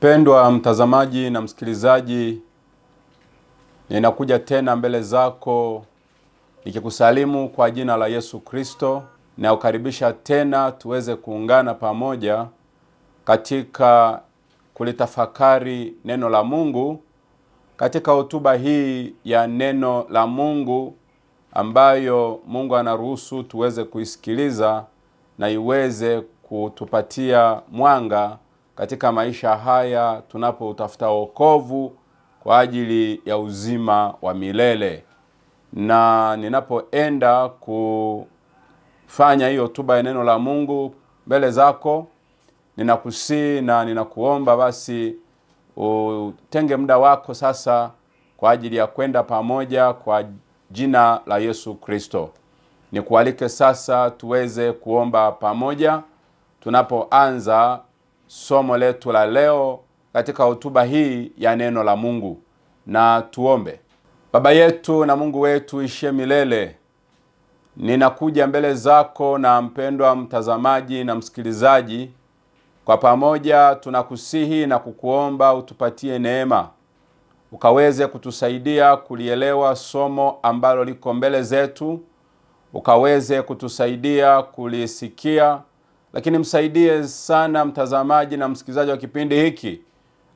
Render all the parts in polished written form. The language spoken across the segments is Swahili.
Mpendwa mtazamaji na msikilizaji, ninakuja tena mbele zako nikikusalimu kwa jina la Yesu Kristo, na ukaribisha tena tuweze kuungana pamoja katika kulitafakari neno la Mungu, katika hotuba hii ya neno la Mungu ambayo Mungu anaruhusu tuweze kuisikiliza na iweze kutupatia mwanga katika maisha haya tunapoutafuta wokovu kwa ajili ya uzima wa milele. Na ninapoenda kufanya hiyo hotuba ya neno la Mungu mbele zako, ninakusihi na ninakuomba basi utenge muda wako sasa kwa ajili ya kwenda pamoja kwa jina la Yesu Kristo. Nikualike sasa tuweze kuomba pamoja tunapoanza somo letu la leo katika hotuba hii ya neno la Mungu. Na tuombe. Baba yetu na Mungu wetu ishie milele, ninakuja mbele zako na mpendwa mtazamaji na msikilizaji. Kwa pamoja tunakusihi na kukuomba utupatie neema, ukaweze kutusaidia kulielewa somo ambalo liko mbele zetu, ukaweze kutusaidia kulisikia. Lakini msaidie sana mtazamaji na msikilizaji wa kipindi hiki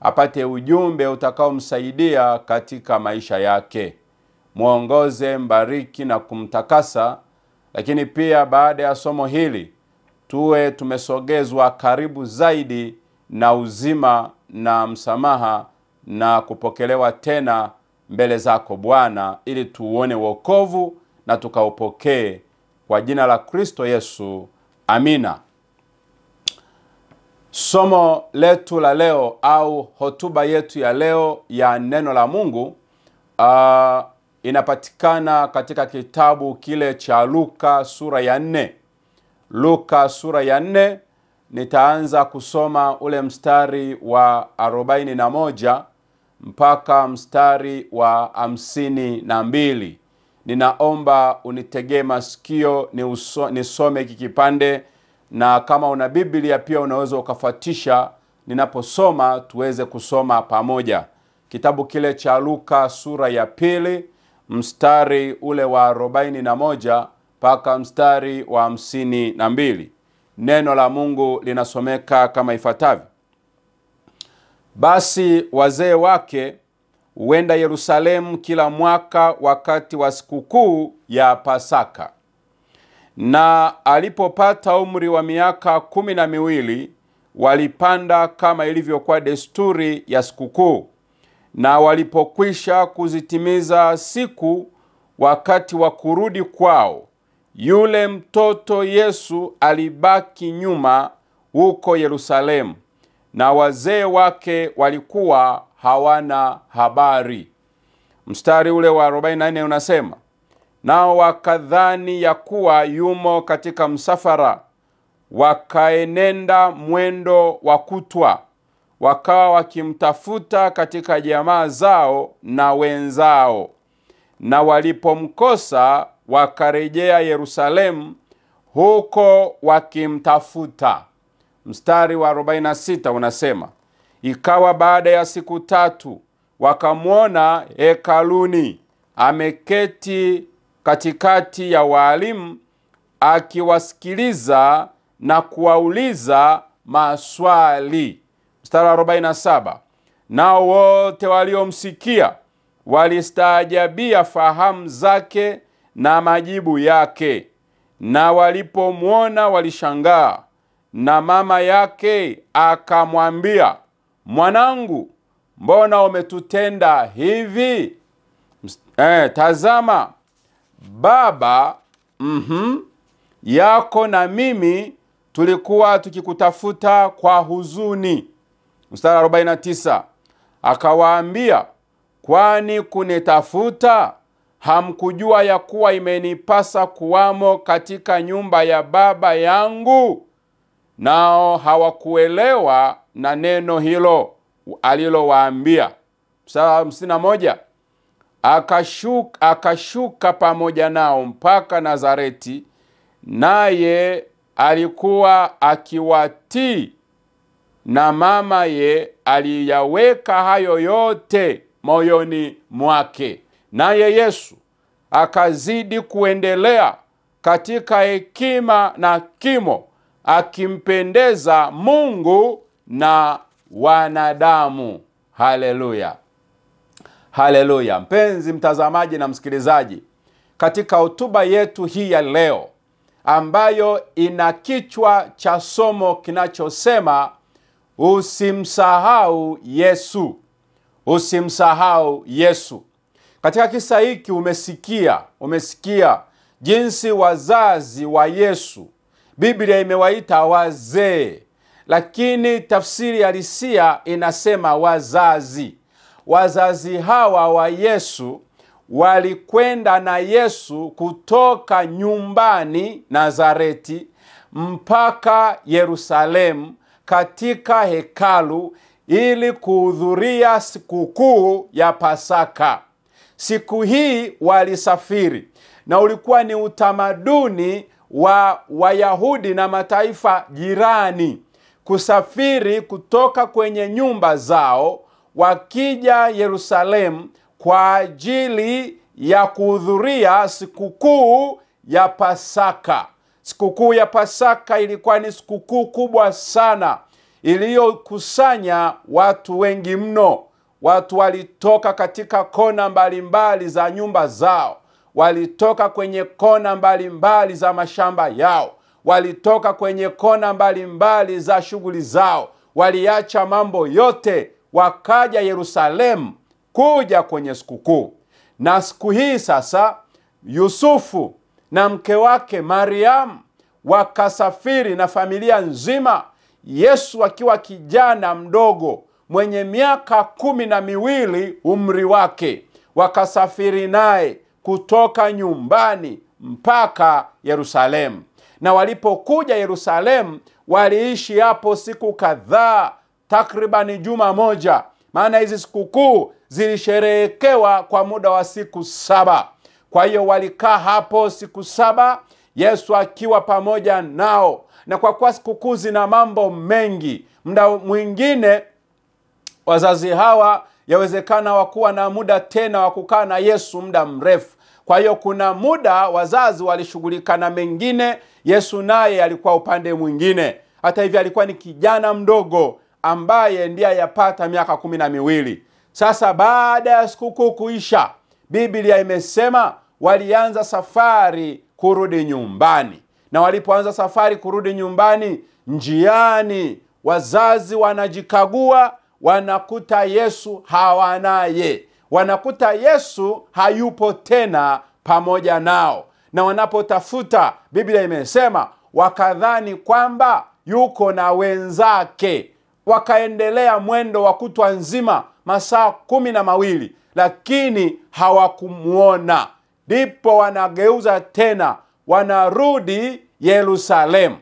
apate ujumbe utakao msaidia katika maisha yake. Muongoze, mbariki na kumtakasa. Lakini pia baada ya somo hili tuwe tumesogezwa karibu zaidi na uzima na msamaha na kupokelewa tena mbele zako Bwana, ili tuone wokovu na tukaupokee kwa jina la Kristo Yesu. Amina. Somo letu la leo au hotuba yetu ya leo ya neno la Mungu inapatikana katika kitabu kile cha Luka sura ya 4. Luka sura ya 4, nitaanza kusoma ule mstari wa 41 mpaka mstari wa 52. Ninaomba unitegee masikio nisome hiki kipande, na kama una Biblia pia unaweza ukafuatisha ninaposoma tuweze kusoma pamoja. Kitabu kile cha Luka sura ya 2 mstari ule wa 41 mpaka mstari wa 52. Neno la Mungu linasomeka kama ifuatavyo: Basi wazee wake huenda Yerusalemu kila mwaka wakati wa sikukuu ya Pasaka. Na alipopata umri wa miaka 12, walipanda kama ilivyokuwa desturi ya sikukuu. Na walipokwisha kuzitimiza siku wakati wa kurudi kwao, yule mtoto Yesu alibaki nyuma huko Yerusalemu, na wazee wake walikuwa hawana habari. Mstari ule wa 44 unasema: Nao wakadhani ya kuwa yumo katika msafara, wakaenenda mwendo wa kutwa, wakawa wakimtafuta katika jamaa zao na wenzao. Na walipomkosa wakarejea Yerusalemu huko wakimtafuta. Mstari wa 46 unasema: Ikawa baada ya siku 3 wakamwona hekaluni ameketi katikati ya walimu, akiwasikiliza na kuwauliza maswali. Mstari wa 47: Nao wote waliomsikia walistaajabia fahamu zake na majibu yake. Na walipomwona walishangaa. Na mama yake akamwambia, Mwanangu, mbona umetutenda hivi? Tazama, baba yako na mimi tulikuwa tukikutafuta kwa huzuni. Mstari 49: Akawaambia, Kwani kunitafuta? Hamkujua ya kuwa imenipasa kuwamo katika nyumba ya baba yangu? Nao hawakuelewa na neno hilo alilowaambia. Mstari 51: Akashuka pamoja nao mpaka Nazareti, naye alikuwa akiwatii na mamaye aliyaweka hayo yote moyoni mwake. Naye Yesu akazidi kuendelea katika hekima na kimo, akimpendeza Mungu na wanadamu. Haleluya. Haleluya. Mpenzi mtazamaji na msikilizaji, katika hotuba yetu hii ya leo ambayo ina kichwa cha somo kinachosema usimsahau Yesu. Usimsahau Yesu. Katika kisa hiki umesikia jinsi wazazi wa Yesu, Biblia imewaita wazee, lakini tafsiri halisia inasema wazazi. Wazazi hawa wa Yesu walikwenda na Yesu kutoka nyumbani Nazareti mpaka Yerusalemu katika hekalu ili kuhudhuria sikukuu ya Pasaka. Siku hii walisafiri, na ulikuwa ni utamaduni wa Wayahudi na mataifa jirani kusafiri kutoka kwenye nyumba zao wakija Yerusalemu kwa ajili ya kuhudhuria sikukuu ya Pasaka. Sikukuu ya Pasaka ilikuwa ni sikukuu kubwa sana iliyokusanya watu wengi mno. Watu walitoka katika kona mbalimbali za nyumba zao, walitoka kwenye kona mbalimbali za mashamba yao, walitoka kwenye kona mbalimbali za shughuli zao. Waliacha mambo yote wakaja Yerusalemu kuja kwenye sikukuu. Na siku hii sasa Yusufu na mke wake Mariamu wakasafiri na familia nzima. Yesu akiwa kijana mdogo mwenye miaka 12 umri wake, wakasafiri naye kutoka nyumbani mpaka Yerusalemu. Na walipokuja Yerusalemu waliishi hapo siku kadhaa, takribani juma moja, maana hizi sikukuu zilisherehekewa kwa muda wa siku 7. Kwa hiyo walikaa hapo siku 7, Yesu akiwa pamoja nao. Na kwa kuwa sikukuu zina mambo mengi, muda mwingine wazazi hawa yawezekana wakuwa na muda tena wa kukaa na Yesu muda mrefu. Kwa hiyo kuna muda wazazi walishughulika na mengine, Yesu naye alikuwa upande mwingine. Hata hivyo alikuwa ni kijana mdogo ambaye ndiye yapata miaka 12. Sasa baada ya sikukuu kuisha, Biblia imesema walianza safari kurudi nyumbani. Na walipoanza safari kurudi nyumbani, njiani wazazi wanajikagua, wanakuta Yesu hawanaye. Wanakuta Yesu hayupo tena pamoja nao. Na wanapotafuta, Biblia imesema wakadhani kwamba yuko na wenzake. Wakaendelea mwendo wa kutwa nzima, masaa 12, lakini hawakumuona. Ndipo wanageuza tena, wanarudi Yerusalemu.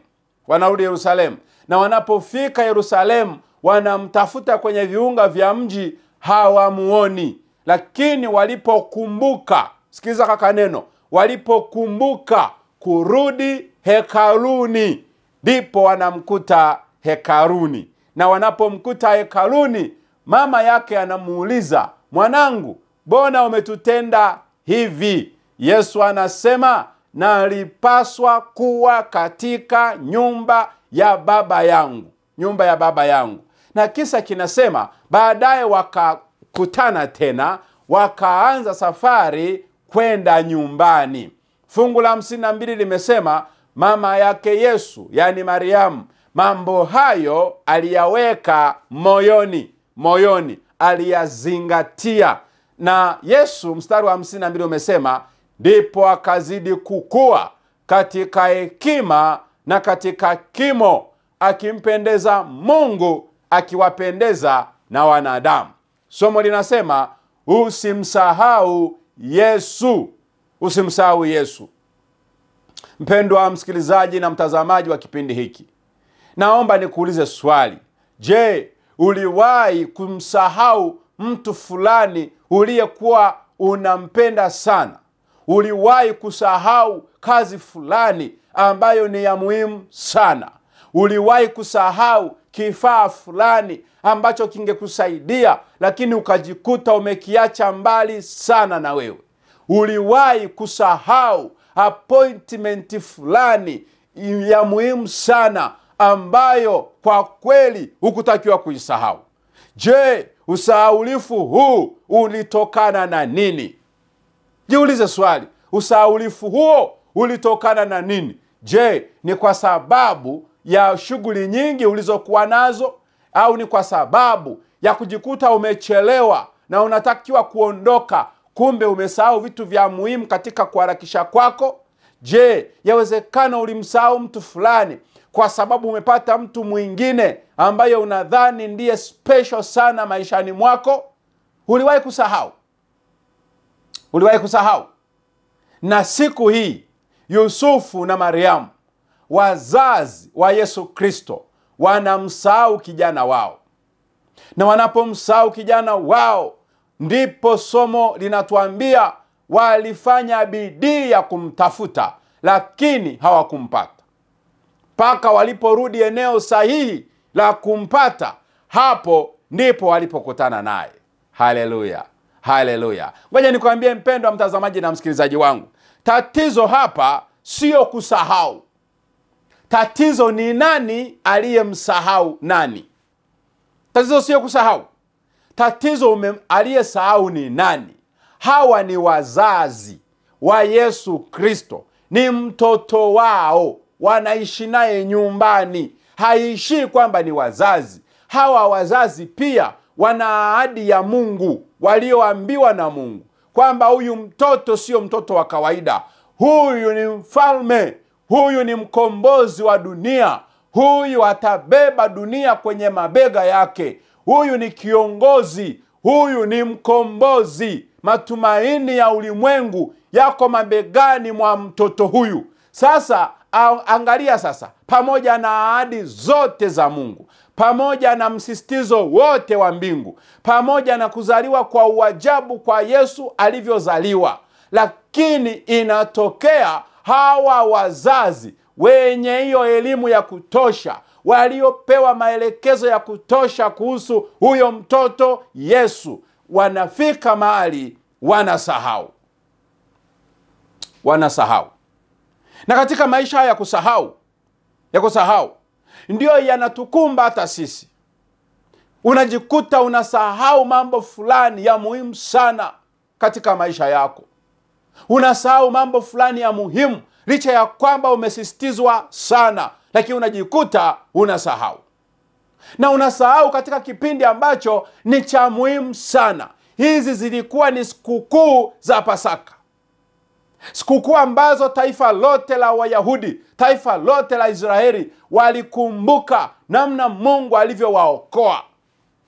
Na wanapofika Yerusalemu, wanamtafuta kwenye viunga vya mji, hawamuoni. Lakini walipokumbuka, sikiza kaka neno, walipokumbuka kurudi hekaluni, ndipo wanamkuta hekaluni. Na wanapomkuta hekaluni, mama yake anamuuliza, mwanangu, mbona umetutenda hivi? Yesu anasema, nalipaswa kuwa katika nyumba ya Baba yangu. Nyumba ya Baba yangu. Na kisa kinasema baadaye wakakutana tena, wakaanza safari kwenda nyumbani. Fungu la 52 limesema mama yake Yesu, yani Mariamu, mambo hayo aliyaweka moyoni, aliyazingatia. Na Yesu, mstari wa 52 umesema, ndipo akazidi kukua katika hekima na katika kimo, akimpendeza Mungu, akiwapendeza na wanadamu. Somo linasema usimsahau Yesu. Usimsahau Yesu. Mpendwa msikilizaji na mtazamaji wa kipindi hiki, naomba nikuulize swali. Je, uliwahi kumsahau mtu fulani uliyekuwa unampenda sana? Uliwahi kusahau kazi fulani ambayo ni ya muhimu sana? Uliwahi kusahau kifaa fulani ambacho kingekusaidia, lakini ukajikuta umekiacha mbali sana na wewe. Uliwahi kusahau appointment fulani ya muhimu sana ambayo kwa kweli hukutakiwa kuisahau. Je, usahaulifu huu ulitokana na nini? Jiulize swali, usahaulifu huo ulitokana na nini? Je, ni kwa sababu ya shughuli nyingi ulizokuwa nazo, au ni kwa sababu ya kujikuta umechelewa na unatakiwa kuondoka, kumbe umesahau vitu vya muhimu katika kuharakisha kwako? Je, yawezekana ulimsahau mtu fulani kwa sababu umepata mtu mwingine ambaye unadhani ndiye special sana maishani mwako? Uliwahi kusahau? Uliwahi kusahau? Na siku hii Yusufu na Mariamu, wazazi wa Yesu Kristo, wanamsahau kijana wao. Na wanapomsahau kijana wao, ndipo somo linatuambia walifanya bidii ya kumtafuta, lakini hawakumpata. Mpaka waliporudi eneo sahihi la kumpata, hapo ndipo walipokutana naye. Haleluya, haleluya. Ngoja nikwambie mpendwa mtazamaji na msikilizaji wangu, tatizo hapa sio kusahau. Tatizo ni nani aliyemsahau nani. Tatizo sio kusahau. Tatizo aliyesahau ni nani. Hawa ni wazazi wa Yesu Kristo, ni mtoto wao, wanaishi naye nyumbani. Haishi kwamba ni wazazi. Hawa wazazi pia wana ahadi ya Mungu, walioambiwa na Mungu kwamba huyu mtoto sio mtoto wa kawaida. Huyu ni mfalme, huyu ni mkombozi wa dunia, huyu atabeba dunia kwenye mabega yake, huyu ni kiongozi, huyu ni mkombozi. Matumaini ya ulimwengu yako mabegani mwa mtoto huyu. Sasa angalia sasa, pamoja na ahadi zote za Mungu, pamoja na msisitizo wote wa mbingu, pamoja na kuzaliwa kwa uajabu kwa Yesu alivyozaliwa, lakini inatokea hawa wazazi wenye hiyo elimu ya kutosha, waliopewa maelekezo ya kutosha kuhusu huyo mtoto Yesu, wanafika mahali wanasahau. Na katika maisha ya kusahau ndio yanatukumba hata sisi. Unajikuta unasahau mambo fulani ya muhimu sana katika maisha yako. Unasahau mambo fulani ya muhimu licha ya kwamba umesisitizwa sana, lakini unajikuta unasahau. Na unasahau katika kipindi ambacho ni cha muhimu sana. Hizi zilikuwa ni sikukuu za Pasaka. Sikukuu ambazo taifa lote la Wayahudi, taifa lote la Israeli walikumbuka namna Mungu alivyowaokoa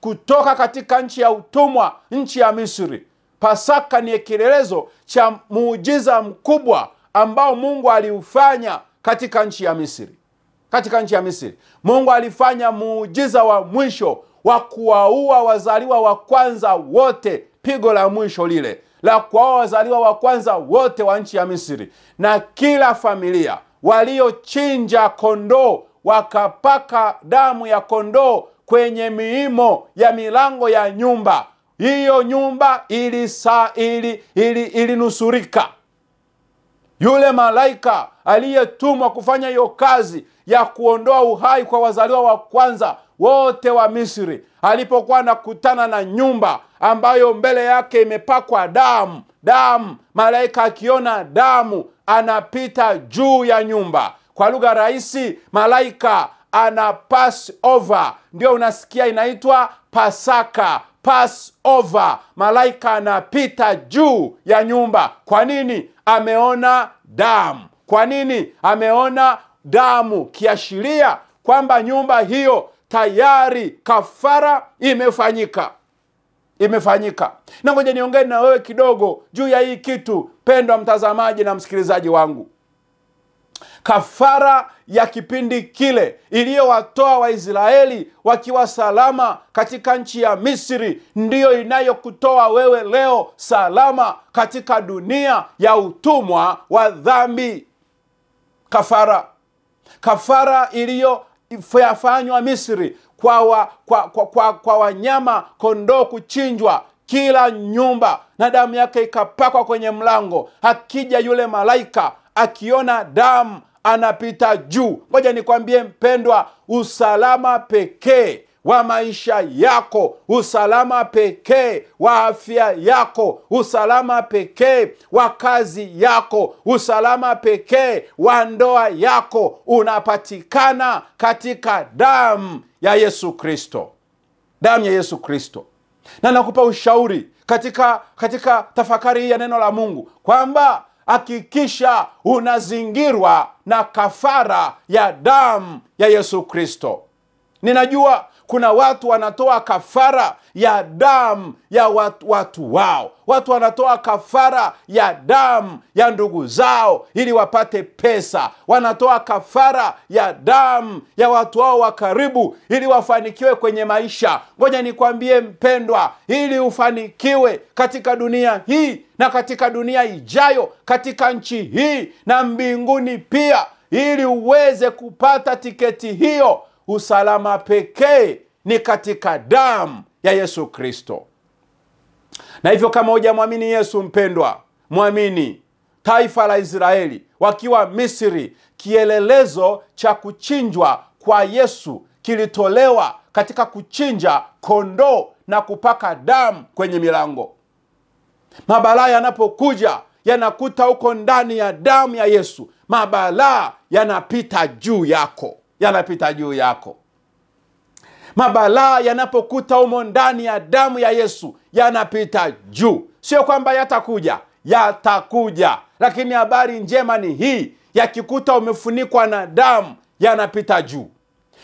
kutoka katika nchi ya utumwa, nchi ya Misri. Pasaka ni kielelezo cha muujiza mkubwa ambao Mungu aliufanya katika nchi ya Misri. Katika nchi ya Misri, Mungu alifanya muujiza wa mwisho wa kuwaua wazaliwa wa kwanza wote, pigo la mwisho lile la kuwaua wazaliwa wa kwanza wote wa nchi ya Misri. Na kila familia waliochinja kondoo wakapaka damu ya kondoo kwenye miimo ya milango ya nyumba. Hiyo nyumba ilinusurika. Yule malaika aliyetumwa kufanya hiyo kazi ya kuondoa uhai kwa wazaliwa wa kwanza wote wa Misri, alipokuwa nakutana na nyumba ambayo mbele yake imepakwa damu, malaika akiona damu anapita juu ya nyumba. Kwa lugha rahisi, malaika ana pass over. Ndio unasikia inaitwa Pasaka, pass over. Malaika anapita juu ya nyumba. Kwa nini? Ameona damu. Kwa nini? Ameona damu, kiashiria kwamba nyumba hiyo tayari kafara imefanyika. Na ngoja niongee na wewe kidogo juu ya hii kitu, pendwa mtazamaji na msikilizaji wangu. Kafara ya kipindi kile iliyowatoa Waisraeli wakiwa salama katika nchi ya Misri ndiyo inayokutoa wewe leo salama katika dunia ya utumwa wa dhambi. Kafara yafanywa Misri kwa wanyama kondoo kuchinjwa kila nyumba, na damu yake ikapakwa kwenye mlango. Akija yule malaika, akiona damu anapita juu. Ngoja nikwambie mpendwa, usalama pekee wa maisha yako, usalama pekee wa afya yako, usalama pekee wa kazi yako, usalama pekee wa ndoa yako unapatikana katika damu ya Yesu Kristo. Damu ya Yesu Kristo. Na nakupa ushauri katika tafakari hii ya neno la Mungu kwamba hakikisha unazingirwa na kafara ya damu ya Yesu Kristo. Ninajua kuna watu wanatoa kafara ya damu ya watu wao. Watu wanatoa kafara ya damu ya ndugu zao ili wapate pesa. Wanatoa kafara ya damu ya watu wao wa karibu ili wafanikiwe kwenye maisha. Ngoja nikwambie mpendwa, ili ufanikiwe katika dunia hii na katika dunia ijayo, katika nchi hii na mbinguni pia, ili uweze kupata tiketi hiyo, usalama pekee ni katika damu ya Yesu Kristo. Na hivyo kama hujamwamini Yesu mpendwa, mwamini. Taifa la Israeli wakiwa Misri, kielelezo cha kuchinjwa kwa Yesu kilitolewa katika kuchinja kondoo na kupaka damu kwenye milango. Mabalaa yanapokuja yanakuta huko ndani ya damu ya Yesu. Mabalaa yanapita juu yako. Yanapita juu yako. Mabalaa yanapokuta humo ndani ya damu ya Yesu yanapita juu. Sio kwamba yatakuja, yatakuja. Lakini habari njema ni hii, yakikuta umefunikwa na damu yanapita juu.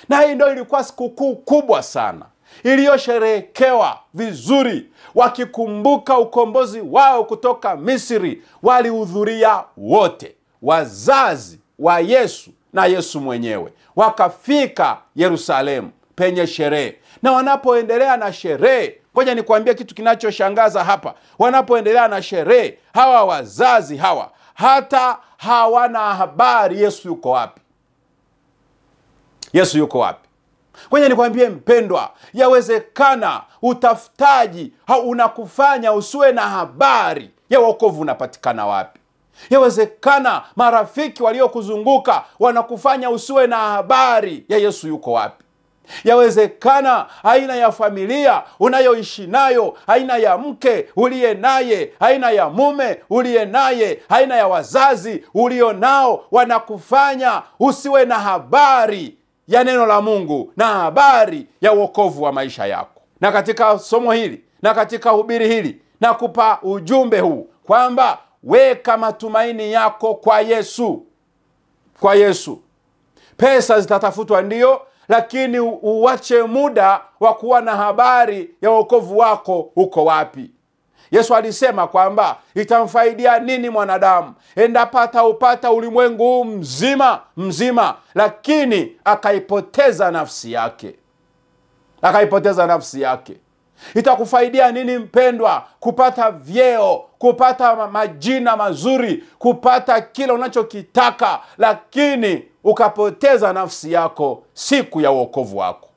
Na hii ndio ilikuwa sikukuu kubwa sana iliyosherehekewa vizuri. Wakikumbuka ukombozi wao kutoka Misri, walihudhuria wote, wazazi wa Yesu na Yesu mwenyewe. Wakafika Yerusalemu penye sherehe. Na wanapoendelea na sherehe, ngoja nikwambie kitu kinachoshangaza hapa. Wanapoendelea na sherehe, hawa wazazi hawa hata hawana habari Yesu yuko wapi. Yesu yuko wapi? Ngoja nikwambie mpendwa, yawezekana utafutaji unakufanya usiwe na habari ya wokovu unapatikana wapi. Yawezekana marafiki waliokuzunguka wanakufanya usiwe na habari ya Yesu yuko wapi. Yawezekana aina ya familia unayoishi nayo, aina ya mke uliye naye, aina ya mume uliye naye, aina ya wazazi ulio nao wanakufanya usiwe na habari ya neno la Mungu na habari ya wokovu wa maisha yako. Na katika somo hili na katika hubiri hili nakupa ujumbe huu kwamba weka matumaini yako kwa Yesu. Kwa Yesu. Pesa zitatafutwa ndio, lakini uache muda wa kuwa na habari ya wokovu wako uko wapi. Yesu alisema kwamba itamfaidia nini mwanadamu endapo ataupata ulimwengu mzima lakini akaipoteza nafsi yake. Akaipoteza nafsi yake. Itakufaidia nini mpendwa kupata vyeo, kupata majina mazuri, kupata kile unachokitaka, lakini ukapoteza nafsi yako siku ya wokovu wako?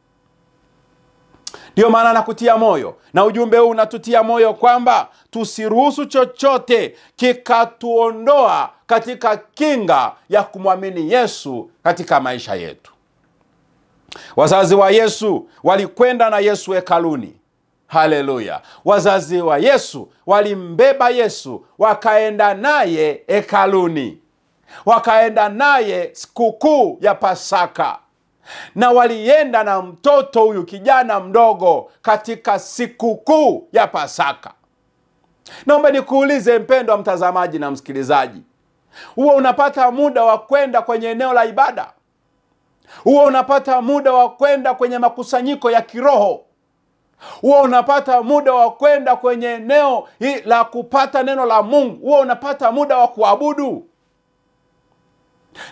Ndio maana nakutia moyo, na ujumbe huu unatutia moyo kwamba tusiruhusu chochote kikatuondoa katika kinga ya kumwamini Yesu katika maisha yetu. Wazazi wa Yesu walikwenda na Yesu hekaluni. Haleluya. Wazazi wa Yesu walimbeba Yesu wakaenda naye hekaluni. Wakaenda naye sikukuu ya Pasaka. Na walienda na mtoto huyu kijana mdogo katika sikukuu ya Pasaka. Naomba nikuulize mpendwa mtazamaji na msikilizaji, huwa unapata muda wa kwenda kwenye eneo la ibada? Huwa unapata muda wa kwenda kwenye makusanyiko ya kiroho? Huwa unapata muda wa kwenda kwenye eneo la kupata neno la Mungu? Huwa unapata muda wa kuabudu?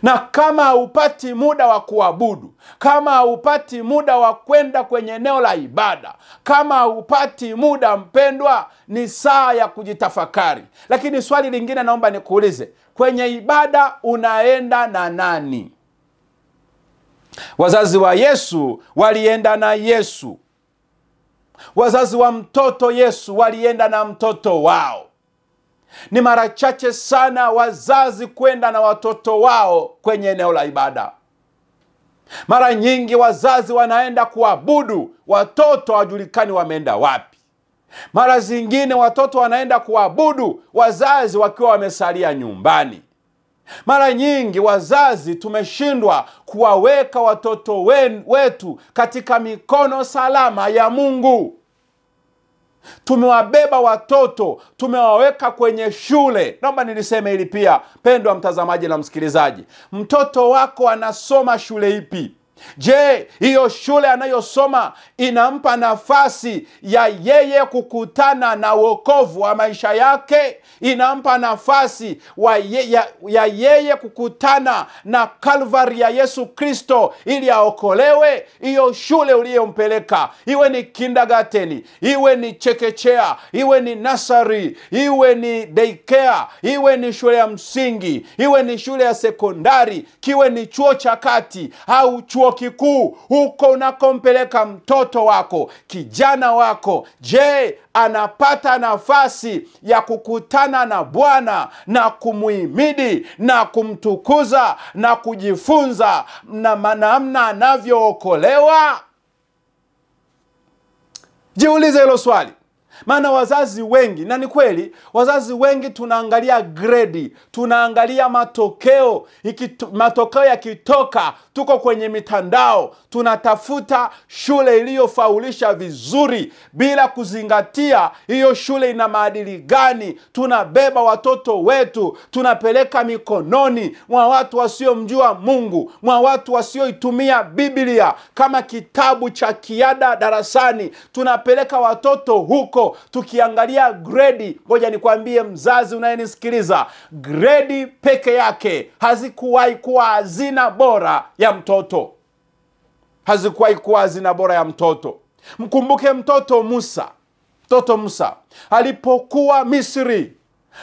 Na kama haupati muda wa kuabudu, kama haupati muda wa kwenda kwenye eneo la ibada, kama haupati muda mpendwa, ni saa ya kujitafakari. Lakini swali lingine naomba nikuulize, kwenye ibada unaenda na nani? Wazazi wa Yesu walienda na Yesu. Wazazi wa mtoto Yesu walienda na mtoto wao. Ni mara chache sana wazazi kwenda na watoto wao kwenye eneo la ibada. Mara nyingi wazazi wanaenda kuabudu, watoto hawajulikani wameenda wapi. Mara zingine watoto wanaenda kuabudu, wazazi wakiwa wamesalia nyumbani. Mara nyingi wazazi tumeshindwa kuwaweka watoto wetu katika mikono salama ya Mungu. Tumewabeba watoto, tumewaweka kwenye shule. Naomba niliseme hili pia, pendwa mtazamaji na msikilizaji. Mtoto wako anasoma shule ipi? Je, hiyo shule anayosoma inampa nafasi ya yeye kukutana na wokovu wa maisha yake? Inampa nafasi ya yeye kukutana na Kalvari ya Yesu Kristo ili aokolewe? Hiyo shule uliyompeleka, iwe ni kindergarten, iwe ni chekechea, iwe ni nursery, iwe ni daycare, iwe ni shule ya msingi, iwe ni shule ya sekondari, kiwe ni chuo cha kati au chuo kikuu, huko unakompeleka mtoto wako, kijana wako, je, anapata nafasi ya kukutana na Bwana na kumuhimidi na kumtukuza na kujifunza na namna anavyookolewa? Jiulize hilo swali. Maana wazazi wengi, na ni kweli, wazazi wengi tunaangalia grade, tunaangalia matokeo. Matokeo yakitoka, tuko kwenye mitandao, tunatafuta shule iliyofaulisha vizuri bila kuzingatia hiyo shule ina maadili gani. Tunabeba watoto wetu, tunapeleka mikononi mwa watu wasiomjua Mungu, mwa watu wasioitumia Biblia kama kitabu cha kiada darasani. Tunapeleka watoto huko tukiangalia grade. Ngoja nikwambie mzazi unayenisikiliza, grade peke yake hazikuwahi kuwa hazina bora ya mtoto. Hazikuwahi kuwa hazina bora ya mtoto. Mkumbuke mtoto Musa. Mtoto Musa alipokuwa Misri,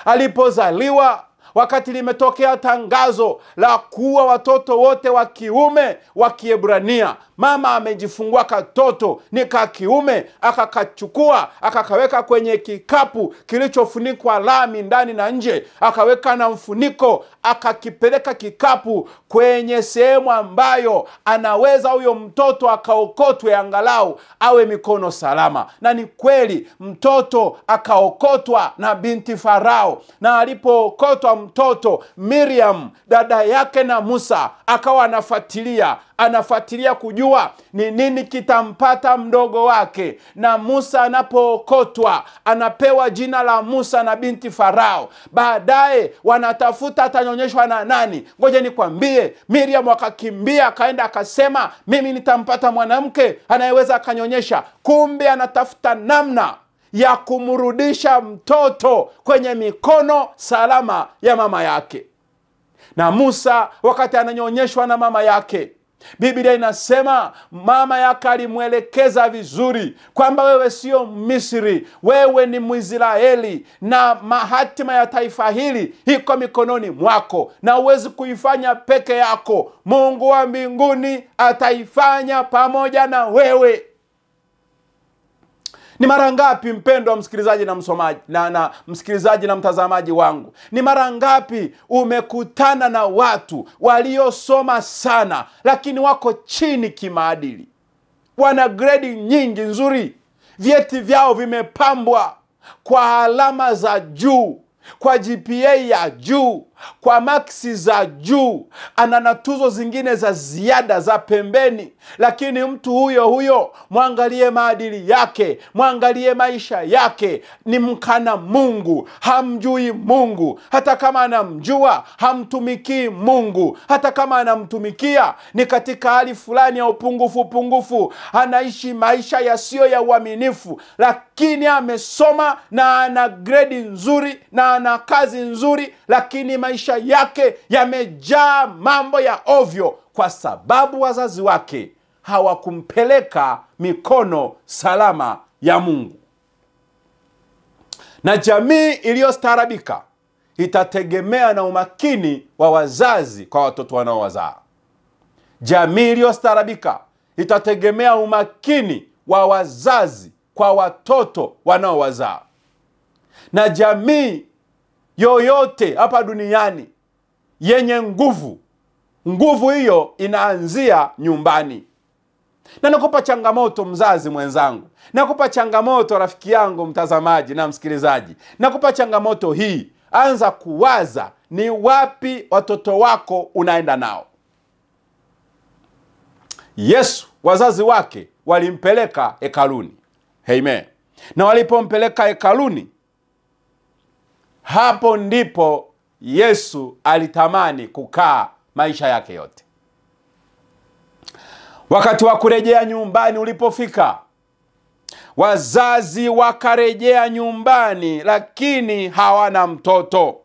alipozaliwa, wakati limetokea tangazo la kuua watoto wote wa kiume wa Kiebrania, mama amejifungua katoto ni ka kiume, akakachukua akakaweka kwenye kikapu kilichofunikwa lami ndani na nje, akaweka na mfuniko, akakipeleka kikapu kwenye sehemu ambayo anaweza huyo mtoto akaokotwe angalau awe mikono salama. Na ni kweli mtoto akaokotwa na binti Farao, na alipookotwa mtoto, Miriam dada yake na Musa akawa anafuatilia kujua ni nini kitampata mdogo wake. Na Musa anapookotwa anapewa jina la Musa na binti Farao. Baadaye wanatafuta atanyonyeshwa na nani. Ngoja nikwambie, Miriam akakimbia akaenda akasema, mimi nitampata mwanamke anayeweza akanyonyesha. Kumbe anatafuta namna ya kumrudisha mtoto kwenye mikono salama ya mama yake. Na Musa wakati ananyonyeshwa na mama yake, Biblia inasema mama yake alimwelekeza vizuri kwamba wewe sio Misri, wewe ni Mwisraeli, na hatima ya taifa hili iko mikononi mwako na huwezi kuifanya peke yako. Mungu wa mbinguni ataifanya pamoja na wewe. Ni mara ngapi mpendwa msikilizaji na msomaji na msikilizaji na mtazamaji wangu, ni mara ngapi umekutana na watu waliosoma sana lakini wako chini kimaadili? Wana grade nyingi nzuri, vyeti vyao vimepambwa kwa alama za juu, kwa GPA ya juu, kwa maksi za juu, ana tuzo zingine za ziada za pembeni. Lakini mtu huyo mwangalie maadili yake, mwangalie maisha yake, ni mkana Mungu, hamjui Mungu. Hata kama anamjua, hamtumikii Mungu. Hata kama anamtumikia, ni katika hali fulani ya upungufu, anaishi maisha yasiyo ya uaminifu. Lakini amesoma na ana grade nzuri na ana kazi nzuri, lakini maisha yake yamejaa mambo ya ovyo, kwa sababu wazazi wake hawakumpeleka mikono salama ya Mungu. Na jamii iliyostaarabika itategemea na umakini wa wazazi kwa watoto wanaowazaa. Jamii iliyostaarabika itategemea umakini wa wazazi kwa watoto wanaowazaa. Na jamii yoyote hapa duniani yenye nguvu hiyo inaanzia nyumbani. Na nakupa changamoto mzazi mwenzangu, nakupa changamoto rafiki yangu mtazamaji na msikilizaji, nakupa changamoto hii. Anza kuwaza ni wapi watoto wako unaenda nao. Yesu wazazi wake walimpeleka hekaluni. Amen. Na walipompeleka hekaluni, hapo ndipo Yesu alitamani kukaa maisha yake yote. Wakati wa kurejea nyumbani ulipofika, wazazi wakarejea nyumbani lakini hawana mtoto.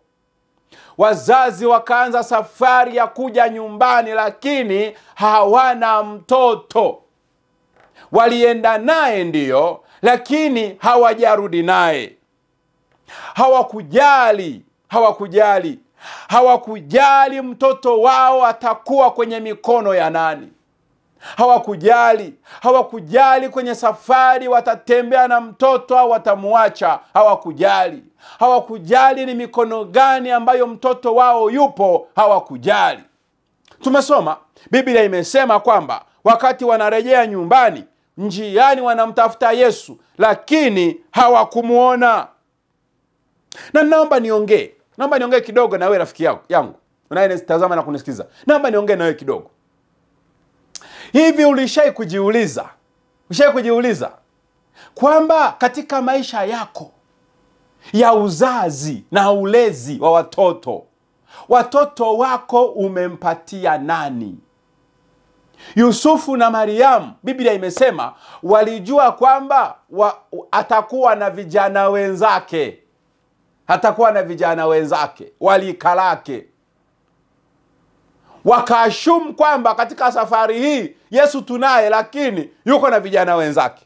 Wazazi wakaanza safari ya kuja nyumbani lakini hawana mtoto. Walienda naye ndiyo, lakini hawajarudi naye. Hawakujali mtoto wao atakuwa kwenye mikono ya nani. Hawakujali kwenye safari watatembea na mtoto au watamuacha. Hawakujali ni mikono gani ambayo mtoto wao yupo. Hawakujali. Tumesoma, Biblia imesema kwamba wakati wanarejea nyumbani, njiani wanamtafuta Yesu lakini hawakumuona. Na naomba niongee kidogo na wewe rafiki yangu unayenitazama na kunisikiza. Naomba niongee na wewe kidogo. Hivi ulishai kujiuliza kwamba katika maisha yako ya uzazi na ulezi wa watoto wako umempatia nani? Yusufu na Mariamu, Biblia imesema walijua kwamba atakuwa na vijana wenzake, walikalake. Wakaashumu kwamba katika safari hii Yesu tunaye, lakini yuko na vijana wenzake.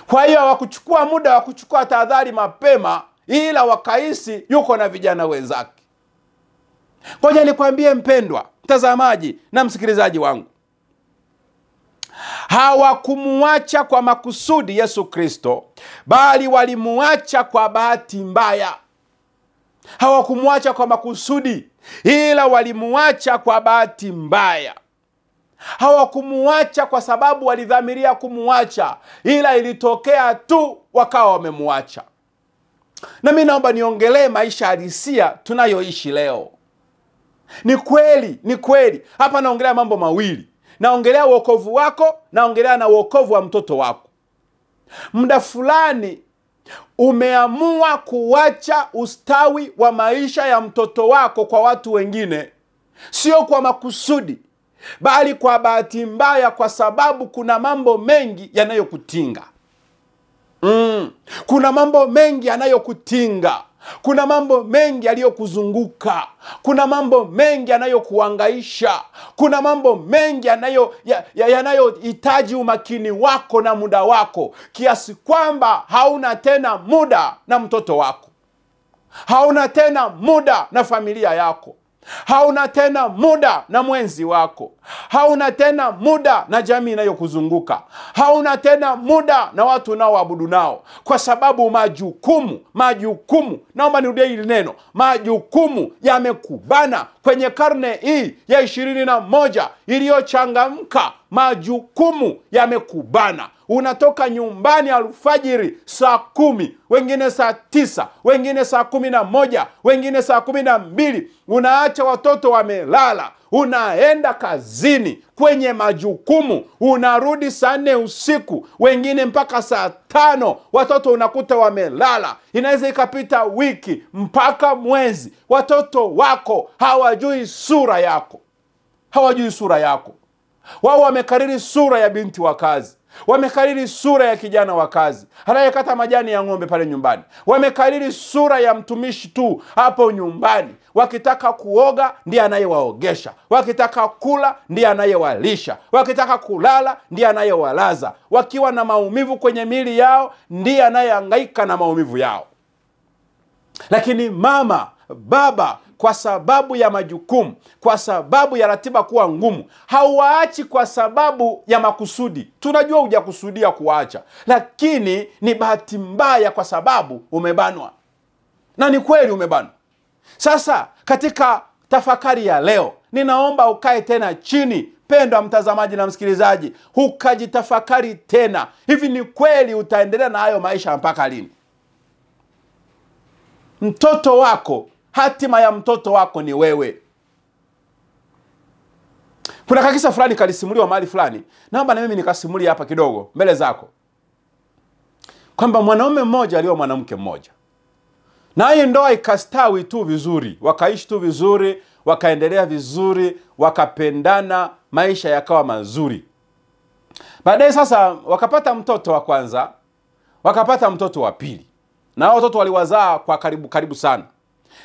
Kwa hiyo hawakuchukua muda wa kuchukua tahadhari mapema, ila wakahisi yuko na vijana wenzake. Ngoja nikwambie mpendwa mtazamaji na msikilizaji wangu, hawakumuacha kwa makusudi Yesu Kristo, bali walimuacha kwa bahati mbaya. Hawakumuacha kwa makusudi, ila walimuacha kwa bahati mbaya. Hawakumuacha kwa sababu walidhamiria kumuacha, ila ilitokea tu wakawa wamemuacha. Na mimi naomba niongelee maisha halisia tunayoishi leo. Ni kweli. Hapa naongelea mambo mawili. Naongelea wokovu wako, naongelea na wokovu wa mtoto wako. Muda fulani umeamua kuacha ustawi wa maisha ya mtoto wako kwa watu wengine, sio kwa makusudi, bali kwa bahati mbaya, kwa sababu kuna mambo mengi yanayokutinga. Kuna mambo mengi yanayokutinga. Kuna mambo mengi yaliyokuzunguka. Kuna mambo mengi yanayokuhangaisha. Kuna mambo mengi yanayohitaji umakini wako na muda wako, kiasi kwamba hauna tena muda na mtoto wako. Hauna tena muda na familia yako. Hauna tena muda na mwenzi wako. Hauna tena muda na jamii inayokuzunguka. Hauna tena muda na watu unaoabudu nao, kwa sababu majukumu, naomba nirudie hili neno, majukumu yamekubana. Kwenye karne hii ya 21 iliyochangamka, majukumu yamekubana. Unatoka nyumbani alfajiri saa 10, wengine saa 9, wengine saa 11, wengine saa 12. Unaacha watoto wamelala, unaenda kazini kwenye majukumu, unarudi saa 4 usiku, wengine mpaka saa 5, watoto unakuta wamelala. Inaweza ikapita wiki mpaka mwezi, watoto wako hawajui sura yako. Wao wamekariri sura ya binti wa kazi, wamekariri sura ya kijana wa kazi anayekata majani ya ng'ombe pale nyumbani, wamekariri sura ya mtumishi tu hapo nyumbani. Wakitaka kuoga ndiye anayewaogesha, wakitaka kula ndiye anayewalisha, wakitaka kulala ndiye anayewalaza, wakiwa na maumivu kwenye miili yao ndiye anayehangaika na maumivu yao. Lakini mama, baba, kwa sababu ya majukumu, kwa sababu ya ratiba kuwa ngumu. Hauwaachi kwa sababu ya makusudi. Tunajua hujakusudia kuacha, lakini ni bahati mbaya kwa sababu umebanwa. Na ni kweli umebanwa. Sasa katika tafakari ya leo, ninaomba ukae tena chini, pendwa mtazamaji na msikilizaji, ukajitafakari tena. Hivi ni kweli utaendelea na hayo maisha mpaka lini? Mtoto wako, hatima ya mtoto wako ni wewe. Kuna kakisa fulani kalisimuliwa mahali fulani, naomba na mimi nikasimulia hapa kidogo mbele zako, kwamba mwanaume mmoja alioa mwanamke mmoja, na hii ndoa ikastawi tu vizuri, wakaishi tu vizuri, wakaendelea vizuri, wakapendana, maisha yakawa mazuri. Baadaye sasa wakapata mtoto wa kwanza, wakapata mtoto wa pili, na watoto waliwazaa kwa karibu sana.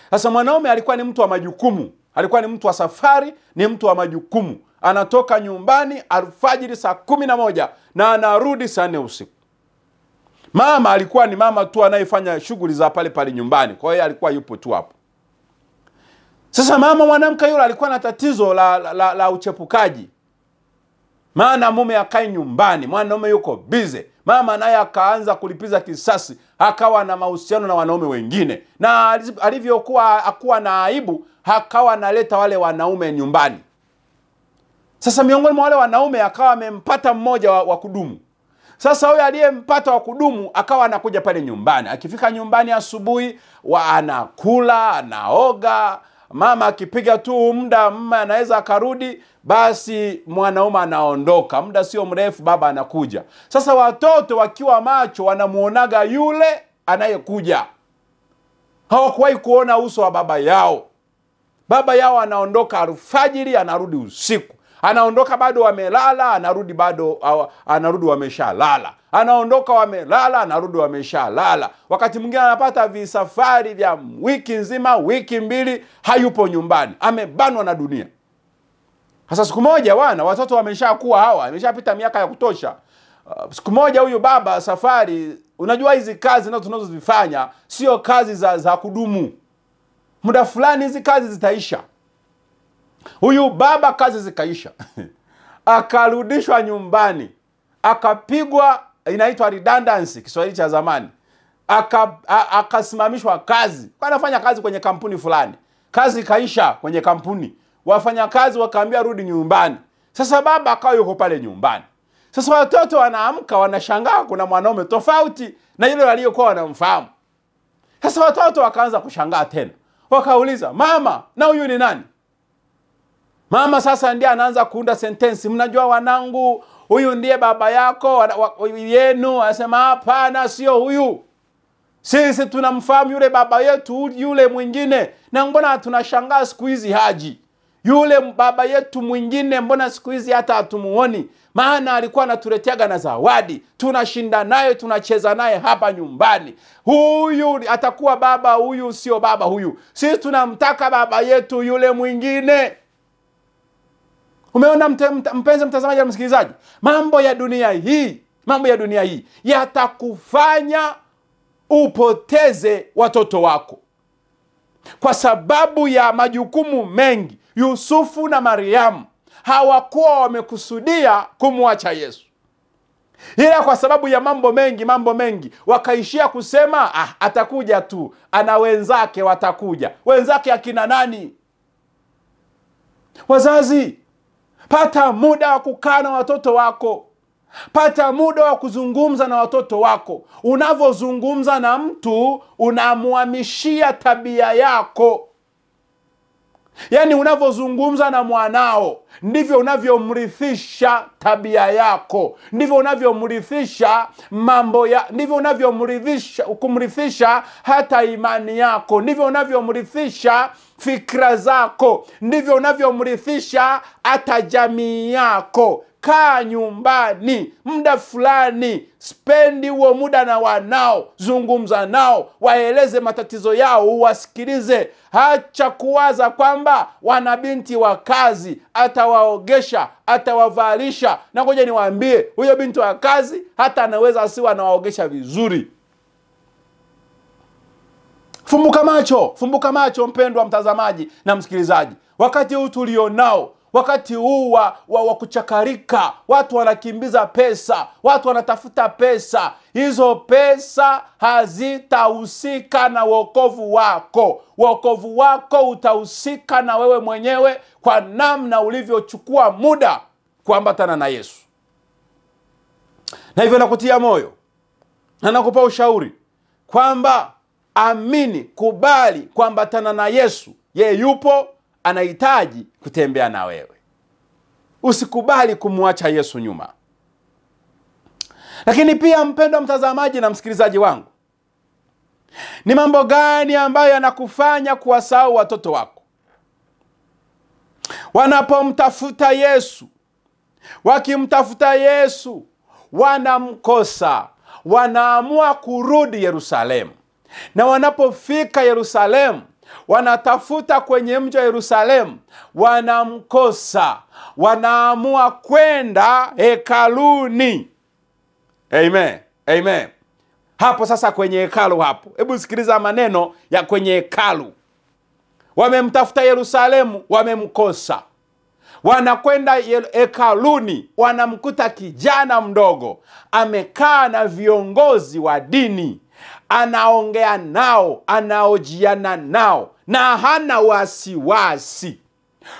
Sasa mwanaume alikuwa ni mtu wa majukumu, alikuwa ni mtu wa safari, ni mtu wa majukumu. Anatoka nyumbani alfajiri saa 11 na anarudi saa 4 usiku. Mama alikuwa ni mama tu anayefanya shughuli za pale pale nyumbani, kwa hiyo alikuwa yupo tu hapo. Sasa mama mwanamke yule alikuwa na tatizo la uchepukaji. Maana mume akai nyumbani, mwanaume yuko busy. Mama naye akaanza kulipiza kisasi, akawa na mahusiano na wanaume wengine. Na alivyokuwa akuwa na aibu, akawa analeta wale wanaume nyumbani. Sasa miongoni mwa wale wanaume akawa amempata mmoja wa kudumu. Sasa huyo aliyempata wa kudumu akawa anakuja pale nyumbani. Akifika nyumbani asubuhi, anakula, anaoga. Mama akipiga tu muda, mama anaweza akarudi, basi mwanaume anaondoka. Muda sio mrefu baba anakuja. Sasa watoto wakiwa macho wanamuonaga yule anayekuja. Hawakuwahi kuona uso wa baba yao. Baba yao anaondoka alfajiri, anarudi usiku. Anaondoka bado wamelala, anarudi wameshalala. Anaondoka wamelala, anarudi wameshalala. Wakati mwingine anapata visafari vya wiki nzima, wiki mbili, hayupo nyumbani. Amebanwa na dunia. Sasa siku moja watoto wameshakuwa hawa, wameshapita miaka ya kutosha. Siku moja huyu baba safari, unajua hizi kazi na tunazozifanya sio kazi za kudumu. Muda fulani hizi kazi zitaisha. Huyu baba kazi zikaisha. Akarudishwa nyumbani. Akapigwa, inaitwa redundancy Kiswahili cha zamani. Akasimamishwa kazi. Kwa anafanya kazi kwenye kampuni fulani. Kazi ikaisha kwenye kampuni. Wafanyakazi wakaambia rudi nyumbani. Sasa baba akawa yuko pale nyumbani. Sasa watoto wanaamka wanashangaa kuna mwanaume tofauti na yule aliyokuwa wanamfahamu. Sasa watoto wakaanza kushangaa tena. Wakauliza, "Mama, na huyu ni nani?" Mama sasa ndiye anaanza kuunda sentensi, "Mnajua wanangu, huyu ndiye baba yako yenu." Anasema, "Hapana, sio huyu. Sisi tunamfahamu yule baba yetu yule mwingine. Na mbona tunashangaa siku hizi haji? Yule baba yetu mwingine mbona siku hizi hata hatumuoni? Maana alikuwa anatuleteaga na zawadi. Tunashinda naye, tunacheza naye hapa nyumbani. Huyu atakuwa baba, huyu sio baba huyu. Sisi tunamtaka baba yetu yule mwingine." Umeona mpenzi mtazamaji na msikilizaji? Mambo ya dunia hii yatakufanya upoteze watoto wako. Kwa sababu ya majukumu mengi, Yusufu na Mariamu hawakuwa wamekusudia kumwacha Yesu. Ila kwa sababu ya mambo mengi, wakaishia kusema, atakuja tu, ana wenzake watakuja. Wenzake akina nani? Wazazi, pata muda wa kukaa na watoto wako. Pata muda wa kuzungumza na watoto wako. Unavozungumza na mtu, unamuhamishia tabia yako. Yaani unavozungumza na mwanao, ndivyo unavyomrithisha tabia yako. Ndivyo unavyomrithisha ndivyo kumrithisha hata imani yako. Ndivyo unavyomrithisha fikra zako. Ndivyo unavyomrithisha hata jamii yako. Kaa nyumbani muda fulani, spendi huo muda na wanao, zungumza nao, waeleze matatizo yao, uwasikilize. Acha kuwaza kwamba wana binti wa kazi, atawaogesha, atawavalisha. Na ngoja niwaambie, huyo binti wa kazi hata anaweza asiwe anawaogesha vizuri. Fumbuka macho mpendwa mtazamaji na msikilizaji. Wakati huu tulionao, wakati huu wa kuchakarika, watu wanakimbiza pesa, watu wanatafuta pesa. Hizo pesa hazitahusika na wokovu wako. Wokovu wako utahusika na wewe mwenyewe kwa namna ulivyochukua muda kuambatana na Yesu. Na hivyo nakutia moyo na nakupa ushauri kwamba amini, kubali kuambatana na Yesu. Yeye yupo, anahitaji kutembea na wewe. Usikubali kumwacha Yesu nyuma. Lakini pia mpendwa mtazamaji na msikilizaji wangu, ni mambo gani ambayo yanakufanya kuwasahau watoto wako? Wanapomtafuta Yesu, wakimtafuta Yesu, wanamkosa, wanaamua kurudi Yerusalemu. Na wanapofika Yerusalemu, wanatafuta kwenye mji wa Yerusalemu, wanamkosa, wanaamua kwenda hekaluni. Amen. Amen. Hapo sasa kwenye hekalu hapo. Hebu sikiliza maneno ya kwenye hekalu. Wamemtafuta Yerusalemu, wamemkosa. Wanakwenda hekaluni, wanamkuta kijana mdogo amekaa na viongozi wa dini. Anaongea nao, anaojiana nao, na hana wasiwasi.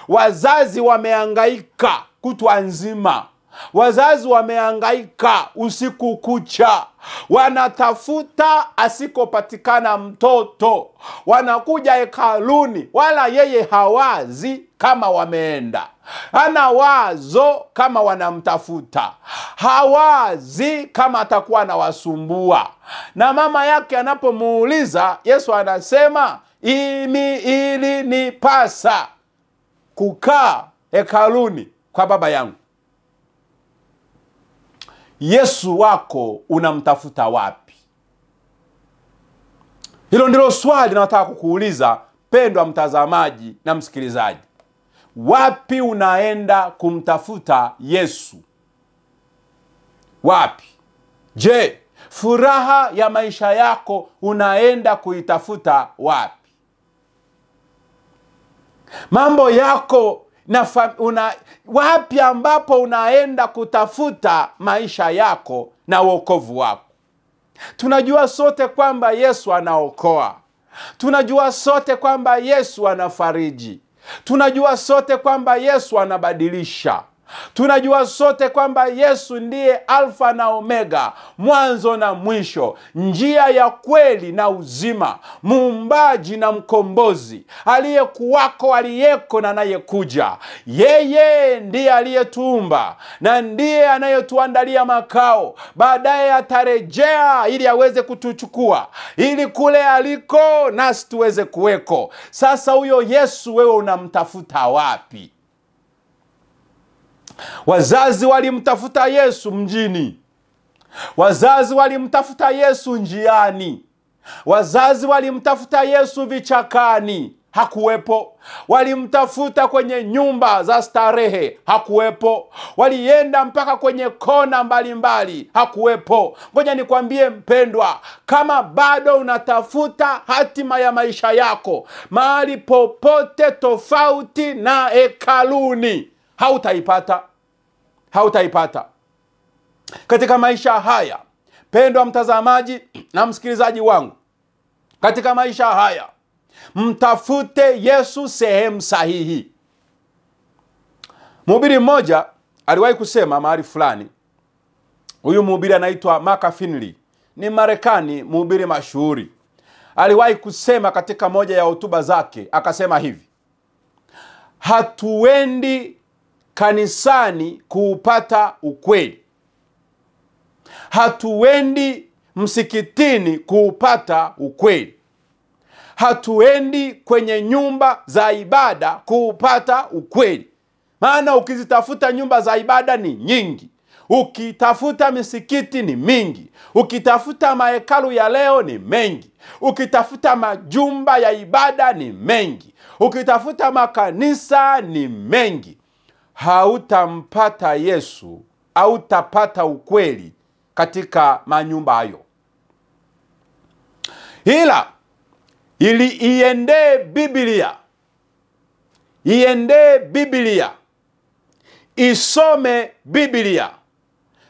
Wazazi wamehangaika kutwa nzima. Wazazi wamehangaika usiku kucha. Wanatafuta asikopatikana mtoto. Wanakuja hekaluni, wala yeye hawazi kama wameenda. Hana wazo kama wanamtafuta. Hawazi kama atakuwa anawasumbua. Na mama yake anapomuuliza, Yesu anasema, ili nipasa kukaa hekaluni kwa Baba yangu. Yesu wako unamtafuta wapi? Hilo ndilo swali nataka kukuuliza, pendwa mtazamaji na msikilizaji. Wapi unaenda kumtafuta Yesu? Wapi? Je, furaha ya maisha yako unaenda kuitafuta wapi? Mambo yako wapi ambapo unaenda kutafuta maisha yako na wokovu wako? Tunajua sote kwamba Yesu anaokoa. Tunajua sote kwamba Yesu anafariji. Tunajua sote kwamba Yesu anabadilisha. Tunajua sote kwamba Yesu ndiye Alfa na Omega, mwanzo na mwisho, njia ya kweli na uzima, muumbaji na mkombozi, aliyekuwako, aliyeko na anayekuja. Yeye ndiye aliyetuumba na ndiye anayetuandalia makao. Baadaye atarejea ili aweze kutuchukua, ili kule aliko nasi tuweze kuweko. Sasa huyo Yesu wewe unamtafuta wapi? Wazazi walimtafuta Yesu mjini. Wazazi walimtafuta Yesu njiani. Wazazi walimtafuta Yesu vichakani. Hakuwepo. Walimtafuta kwenye nyumba za starehe. Hakuwepo. Walienda mpaka kwenye kona mbalimbali. Hakuwepo. Ngoja nikwambie mpendwa, kama bado unatafuta hatima ya maisha yako mahali popote tofauti na hekaluni, hautaipata. Hautaipata. Katika maisha haya, pendwa mtazamaji na msikilizaji wangu, katika maisha haya, mtafute Yesu sehemu sahihi. Mhubiri mmoja aliwahi kusema mahali fulani. Huyu mhubiri anaitwa Mark Finley. Ni Marekani, mhubiri mashuhuri. Aliwahi kusema katika moja ya hotuba zake, akasema hivi: hatuendi kanisani kuupata ukweli. Hatuendi msikitini kuupata ukweli. Hatuendi kwenye nyumba za ibada kuupata ukweli. Maana ukizitafuta nyumba za ibada ni nyingi. Ukitafuta misikiti ni mingi. Ukitafuta mahekalu ya leo ni mengi. Ukitafuta majumba ya ibada ni mengi. Ukitafuta makanisa ni mengi. Hautampata Yesu, hautapata ukweli katika manyumba hayo. Ila ili iendee Biblia. Iendee Biblia. Isome Biblia.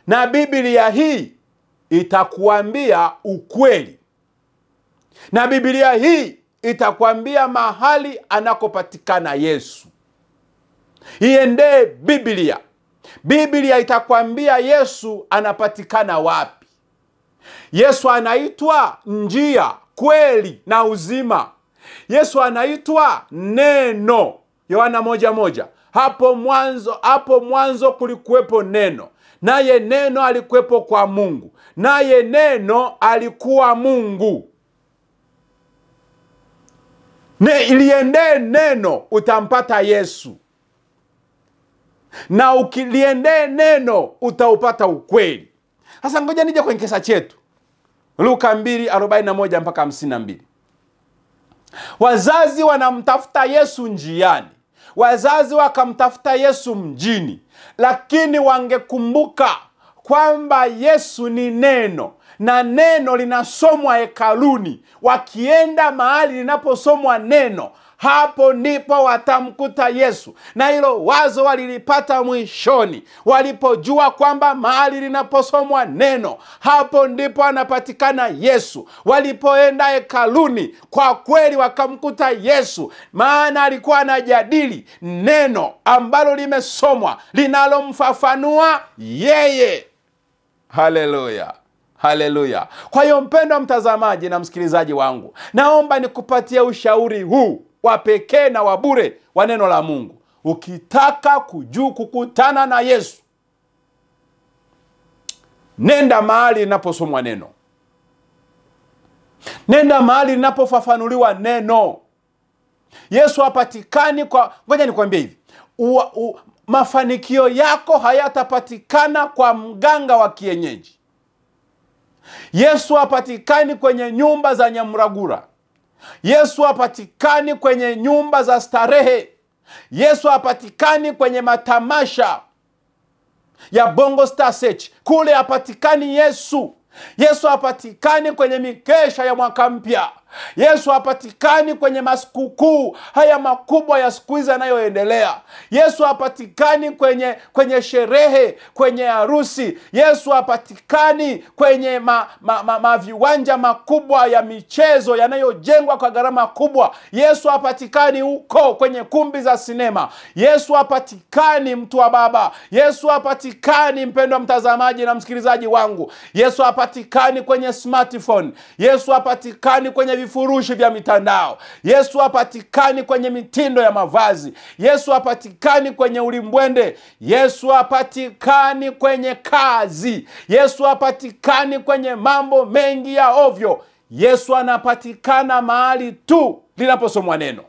Na Biblia hii itakuambia ukweli. Na Biblia hii itakuambia mahali anakopatikana Yesu. Iendee Biblia. Biblia itakwambia Yesu anapatikana wapi. Yesu anaitwa njia, kweli na uzima. Yesu anaitwa neno. Yohana 1:1. Hapo mwanzo kulikuwepo neno. Naye neno alikuwepo kwa Mungu. Naye neno alikuwa Mungu. Iliendee neno utampata Yesu. Na ukiliendee neno utaupata ukweli. Sasa ngoja nije kwenye kisa chetu. Luka 2:41 mpaka 52. Wazazi wanamtafuta Yesu njiani. Wazazi wakamtafuta Yesu mjini. Lakini wangekumbuka kwamba Yesu ni neno. Na neno linasomwa hekaluni. Wakienda mahali linaposomwa neno, hapo ndipo watamkuta Yesu. Na hilo wazo walilipata mwishoni. Walipojua kwamba mahali linaposomwa neno, hapo ndipo anapatikana Yesu. Walipoenda hekaluni, kwa kweli wakamkuta Yesu. Maana alikuwa anajadili neno ambalo limesomwa, linalomfafanua yeye. Haleluya. Haleluya. Kwa hiyo mpendwa mtazamaji na msikilizaji wangu, naomba nikupatie ushauri huu wa pekee na wa bure wa neno la Mungu. Ukitaka kukutana na Yesu, nenda mahali linaposomwa neno. Nenda mahali linapofafanuliwa neno. Yesu hapatikani kwa... Ngoja nikwambie hivi. Mafanikio yako hayatapatikana kwa mganga wa kienyeji. Yesu hapatikani kwenye nyumba za Nyamuragura. Yesu hapatikani kwenye nyumba za starehe. Yesu hapatikani kwenye matamasha ya Bongo Star Search. Kule hapatikani Yesu. Yesu hapatikani kwenye mikesha ya mwaka mpya. Yesu hapatikani kwenye masikukuu haya makubwa ya siku hizi yanayoendelea. Yesu hapatikani kwenye sherehe, kwenye harusi. Yesu hapatikani kwenye viwanja makubwa ya michezo yanayojengwa kwa gharama kubwa. Yesu hapatikani huko kwenye kumbi za sinema. Yesu hapatikani, mtu wa Baba. Yesu hapatikani, mpendwa mtazamaji na msikilizaji wangu. Yesu hapatikani kwenye smartphone. Yesu hapatikani kwenye vifurushi vya mitandao. Yesu hapatikani kwenye mitindo ya mavazi. Yesu hapatikani kwenye ulimbwende. Yesu hapatikani kwenye kazi. Yesu hapatikani kwenye mambo mengi ya ovyo. Yesu anapatikana mahali tu linaposomwa neno.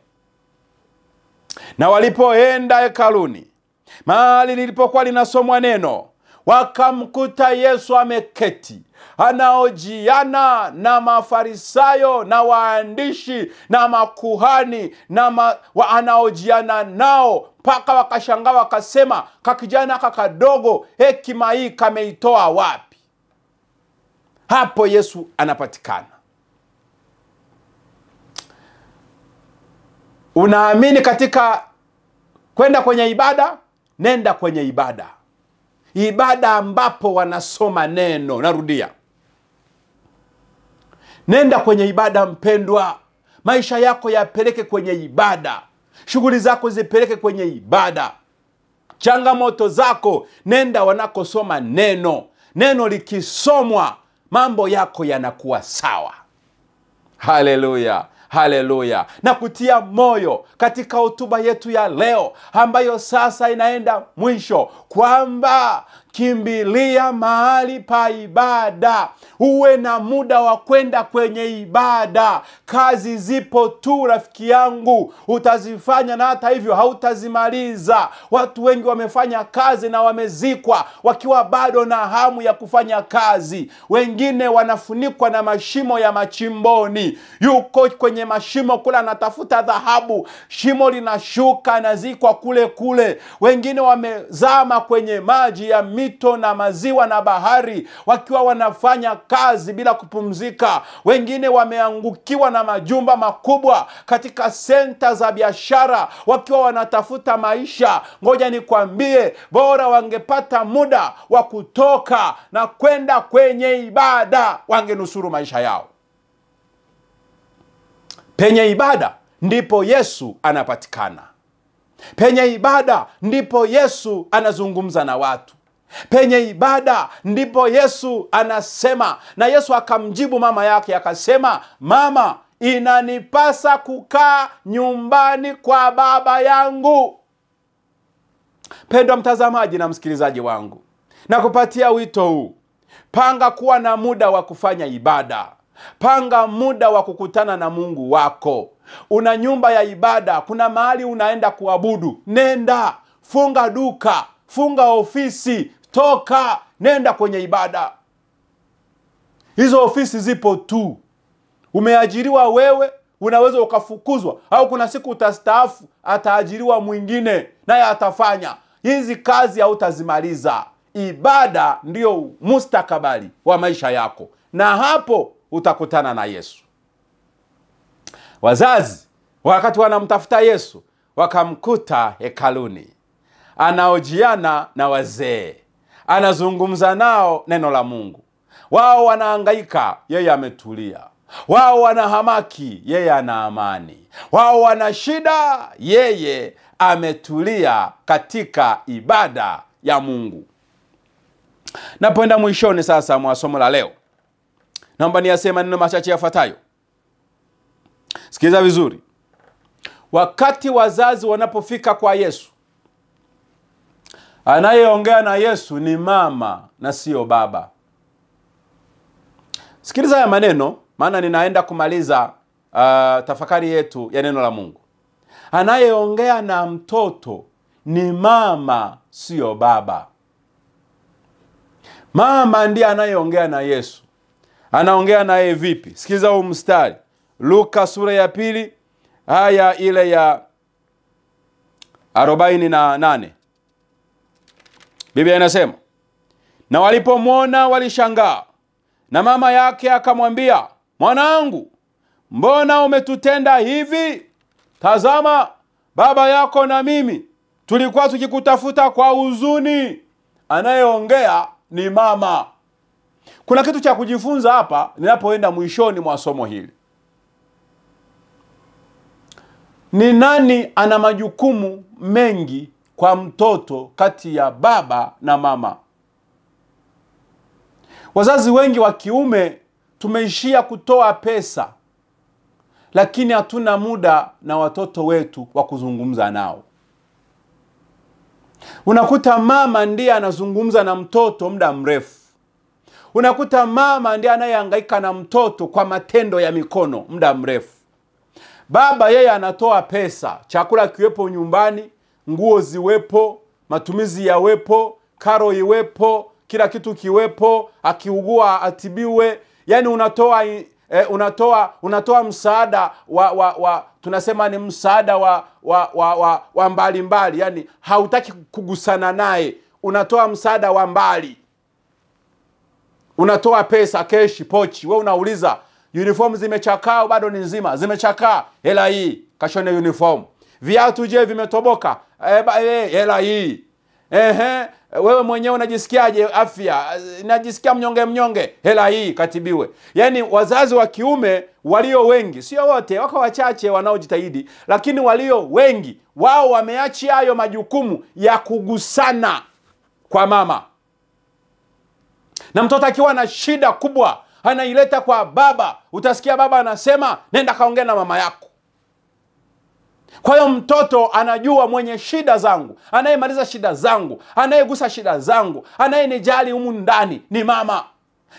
Na walipoenda hekaluni, mahali lilipokuwa linasomwa neno, wakamkuta Yesu ameketi, anaojiana na Mafarisayo na waandishi na makuhani anaojiana nao, mpaka wakashangaa wakasema, kakijana kakadogo hekima hii kameitoa wapi? Hapo Yesu anapatikana. Unaamini katika kwenda kwenye ibada? Nenda kwenye ibada. Ibada ambapo wanasoma neno. Narudia, nenda kwenye ibada mpendwa. Maisha yako yapeleke kwenye ibada. Shughuli zako zipeleke kwenye ibada. Changamoto zako, nenda wanakosoma neno. Neno likisomwa, mambo yako yanakuwa sawa. Haleluya. Haleluya. Na kutia moyo katika hotuba yetu ya leo ambayo sasa inaenda mwisho, kwamba kimbilia mahali pa ibada. Uwe na muda wa kwenda kwenye ibada. Kazi zipo tu rafiki yangu, utazifanya na hata hivyo hautazimaliza. Watu wengi wamefanya kazi na wamezikwa wakiwa bado na hamu ya kufanya kazi. Wengine wanafunikwa na mashimo ya machimboni. Yuko kwenye mashimo kule anatafuta dhahabu, shimo linashuka, anazikwa kule kule. Wengine wamezama kwenye maji ya mito na maziwa na bahari, wakiwa wanafanya kazi bila kupumzika. Wengine wameangukiwa na majumba makubwa katika senta za biashara, wakiwa wanatafuta maisha. Ngoja nikwambie, bora wangepata muda wa kutoka na kwenda kwenye ibada, wangenusuru maisha yao. Penye ibada ndipo Yesu anapatikana. Penye ibada ndipo Yesu anazungumza na watu. Penye ibada ndipo Yesu anasema. Na Yesu akamjibu mama yake akasema, mama, inanipasa kukaa nyumbani kwa Baba yangu. Pendwa mtazamaji na msikilizaji wangu, na kupatia wito huu: panga kuwa na muda wa kufanya ibada. Panga muda wa kukutana na Mungu wako. Una nyumba ya ibada, kuna mahali unaenda kuabudu, nenda. Funga duka, funga ofisi, toka, nenda kwenye ibada. Hizo ofisi zipo tu. Umeajiriwa wewe, unaweza ukafukuzwa, au kuna siku utastaafu, ataajiriwa mwingine naye atafanya hizi kazi, hautazimaliza. Ibada ndio mustakabali wa maisha yako, na hapo utakutana na Yesu. Wazazi wakati wanamtafuta Yesu wakamkuta hekaluni, anaojiana na wazee, anazungumza nao neno la Mungu. Wao wanahangaika, yeye ametulia. Wao wanahamaki, yeye ana amani. Wao wana shida, yeye ametulia katika ibada ya Mungu. Napoenda mwishoni sasa mwa somo la leo, naomba niyasema neno machache yafuatayo. Sikiza vizuri. Wakati wazazi wanapofika kwa Yesu, anayeongea na Yesu ni mama na sio baba. Sikiliza haya maneno, maana ninaenda kumaliza tafakari yetu ya neno la Mungu. Anayeongea na mtoto ni mama, sio baba. Mama ndiye anayeongea na Yesu. Anaongea naye vipi? Sikiza huu mstari. Luka sura ya 2 aya ile ya 48. Biblia inasema, na walipomwona walishangaa, na mama yake akamwambia, mwanangu, mbona umetutenda hivi? Tazama, baba yako na mimi tulikuwa tukikutafuta kwa huzuni. Anayeongea ni mama. Kuna kitu cha kujifunza hapa ninapoenda mwishoni mwa somo hili. Ni nani ana majukumu mengi kwa mtoto kati ya baba na mama? Wazazi wengi wa kiume tumeishia kutoa pesa, lakini hatuna muda na watoto wetu wa kuzungumza nao. Unakuta mama ndiye anazungumza na mtoto muda mrefu. Unakuta mama ndiye anayehangaika na mtoto kwa matendo ya mikono muda mrefu. Baba yeye anatoa pesa, chakula kiwepo nyumbani, nguo ziwepo, matumizi yawepo, karo iwepo, kila kitu kiwepo, akiugua atibiwe. Yani unatoa msaada tunasema ni msaada wa mbali mbali. Yani hautaki kugusana naye, unatoa msaada wa mbali. Unatoa pesa keshi pochi, wewe unauliza uniform zimechakaa bado ni nzima? Zimechakaa, hela hii kashone uniform. Viatu je vimetoboka? Hela hii. Wewe mwenyewe unajisikiaje afya? Najisikia mnyonge, hela hii katibiwe. Yani wazazi wa kiume walio wengi, sio wote, wako wachache wanaojitahidi, lakini walio wengi wao wameachia hayo majukumu ya kugusana kwa mama. Na mtoto akiwa na shida kubwa anaileta kwa baba. Utasikia baba anasema, nenda kaongea na mama yako. Kwa hiyo mtoto anajua mwenye shida zangu, anayemaliza shida zangu, anayegusa shida zangu, anayenijali humu ndani ni mama.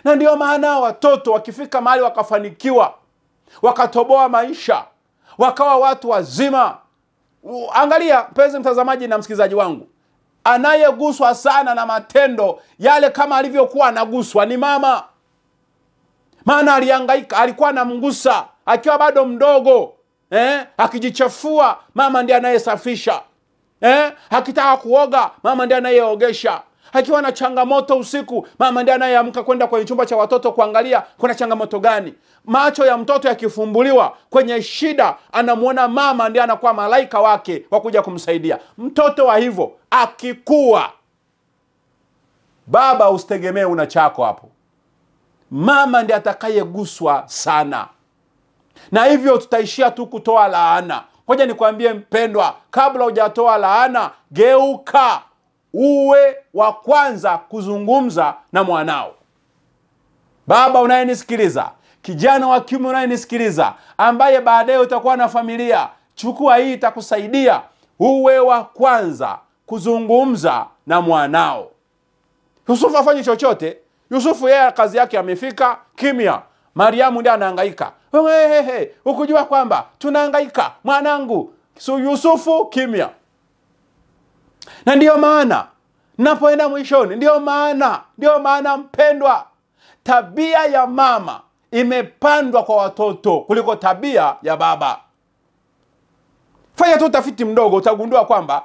Na ndio maana watoto wakifika mahali wakafanikiwa, wakatoboa maisha, wakawa watu wazima. Angalia mpenzi mtazamaji na msikilizaji wangu, anayeguswa sana na matendo yale kama alivyokuwa anaguswa ni mama. Maana alihangaika, alikuwa anamgusa akiwa bado mdogo. Akijichafua, mama ndiye anayesafisha. Akitaka kuoga, mama ndiye anayeogesha. Akiwa na changamoto usiku, mama ndiye anayeamka kwenda kwenye chumba cha watoto kuangalia kuna changamoto gani. Macho ya mtoto yakifumbuliwa kwenye shida, anamuona mama ndiye anakuwa malaika wake wa kuja kumsaidia. Mtoto wa hivyo akikua, baba usitegemee una chako hapo. Mama ndiye atakayeguswa sana. Na hivyo tutaishia tu kutoa laana. Ngoja nikwambie mpendwa, kabla hujatoa laana, geuka uwe wa kwanza kuzungumza na mwanao. Baba unayenisikiliza, kijana wa kiume unayenisikiliza, ambaye baadaye utakuwa na familia, chukua hii, itakusaidia. Uwe wa kwanza kuzungumza na mwanao. Yusufu hafanyi chochote. Yusufu yeye kazi yake amefika, kimya. Mariamu ndiye anahangaika. Ukujua kwamba tunahangaika mwanangu? So Yusufu kimya. Na ndiyo maana napoenda mwishoni, ndiyo maana mpendwa, tabia ya mama imepandwa kwa watoto kuliko tabia ya baba. Fanya tu utafiti mdogo, utagundua kwamba